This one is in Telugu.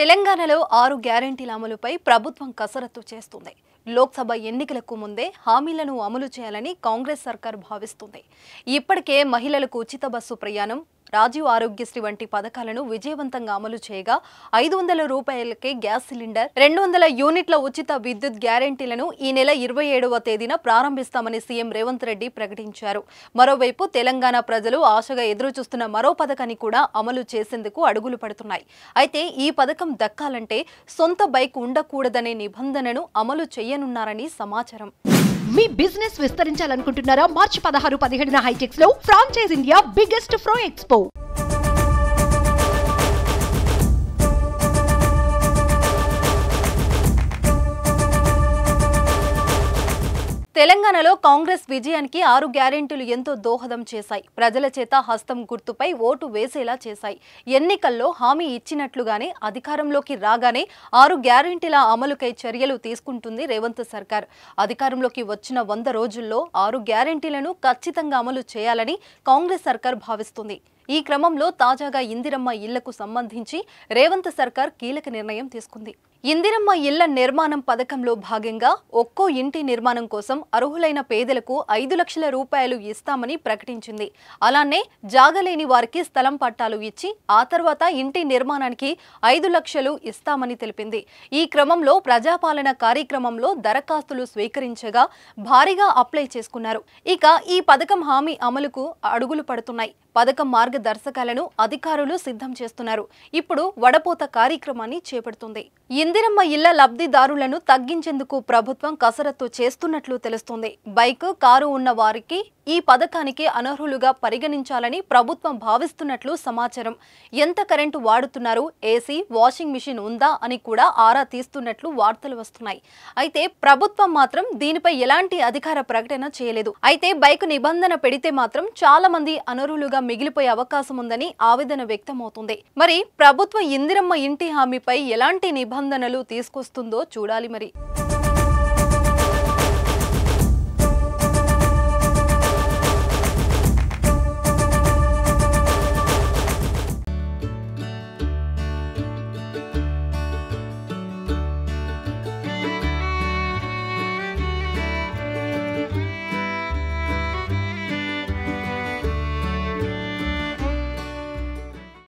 తెలంగాణలో 6 గ్యారెంటీల అమలుపై ప్రభుత్వం కసరత్తు చేస్తుంది. లోక్సభ ఎన్నికలకు ముందే హామీలను అమలు చేయాలని కాంగ్రెస్ సర్కార్ భావిస్తుంది. ఇప్పటికే మహిళలకు ఉచిత బస్సు ప్రయాణం, రాజీవ్ ఆరోగ్యశ్రీ వంటి పథకాలను విజయవంతంగా అమలు చేయగా 500 రూపాయలకే గ్యాస్ సిలిండర్, 200 యూనిట్ల ఉచిత విద్యుత్ గ్యారెంటీలను ఈ నెల 27వ తేదీన ప్రారంభిస్తామని సీఎం రేవంత్ రెడ్డి ప్రకటించారు. మరోవైపు తెలంగాణ ప్రజలు ఆశగా ఎదురుచూస్తున్న మరో పథకాన్ని కూడా అమలు చేసేందుకు అడుగులు పడుతున్నాయి. అయితే ఈ పథకం దక్కాలంటే సొంత బైక్ ఉండకూడదనే నిబంధనను అమలు చేయనున్నారని సమాచారం. మీ బిజినెస్ విస్తరించాలనుకుంటున్నారా? మార్చి 16-17 హైటెక్స్ లో ఫ్రాంచైజ్ ఇండియా బిగ్గెస్ట్ ఫ్రో ఎక్స్పో. తెలంగాణలో కాంగ్రెస్ విజయానికి 6 గ్యారెంటీలు ఎంతో దోహదం చేశాయి. ప్రజల చేత హస్తం గుర్తుపై ఓటు వేసేలా చేశాయి. ఎన్నికల్లో హామీ ఇచ్చినట్లుగానే అధికారంలోకి రాగానే 6 గ్యారెంటీల అమలుకై చర్యలు తీసుకుంటుంది రేవంత్ సర్కార్. అధికారంలోకి వచ్చిన 100 రోజుల్లో 6 గ్యారెంటీలను ఖచ్చితంగా అమలు చేయాలని కాంగ్రెస్ సర్కార్ భావిస్తుంది. ఈ క్రమంలో తాజాగా ఇందిరమ్మ ఇళ్లకు సంబంధించి రేవంత్ సర్కార్ కీలక నిర్ణయం తీసుకుంది. ఇందిరమ్మ ఇళ్ల నిర్మాణం పథకంలో భాగంగా ఒక్కో ఇంటి నిర్మాణం కోసం అర్హులైన పేదలకు 5 లక్షల రూపాయలు ఇస్తామని ప్రకటించింది. అలానే జాగలేని వారికి స్థలం పట్టాలు ఇచ్చి ఆ తర్వాత ఇంటి నిర్మాణానికి 5 లక్షలు ఇస్తామని తెలిపింది. ఈ క్రమంలో ప్రజాపాలన కార్యక్రమంలో దరఖాస్తులు స్వీకరించగా భారీగా అప్లై చేసుకున్నారు. ఇక ఈ పథకం హామీ అమలుకు అడుగులు పడుతున్నాయి. పథకం మార్గదర్శకాలను అధికారులు సిద్ధం చేస్తున్నారు. ఇప్పుడు వడపోత కార్యక్రమాన్ని చేపడుతుంది. ఇందిరమ్మ ఇళ్ల లబ్ధిదారులను తగ్గించేందుకు ప్రభుత్వం కసరత్తు చేస్తున్నట్లు తెలుస్తుంది. బైక్, కారు ఉన్న వారికి ఈ పథకానికి అనర్హులుగా పరిగణించాలని ప్రభుత్వం భావిస్తున్నట్లు సమాచారం. ఎంత కరెంటు వాడుతున్నారు, ఏసీ, వాషింగ్ మిషన్ ఉందా అని కూడా ఆరా తీస్తున్నట్లు వార్తలు వస్తున్నాయి. అయితే ప్రభుత్వం మాత్రం దీనిపై ఎలాంటి అధికార ప్రకటన చేయలేదు. అయితే బైక్ నిబంధన పెడితే మాత్రం చాలా మంది అనర్హులుగా మిగిలిపోయే అవకాశం ఉందని ఆవేదన వ్యక్తమవుతుంది. మరి ప్రభుత్వం ఇందిరమ్మ ఇంటి హామీపై ఎలాంటి నిబంధనలు తీసుకొస్తుందో చూడాలి మరి.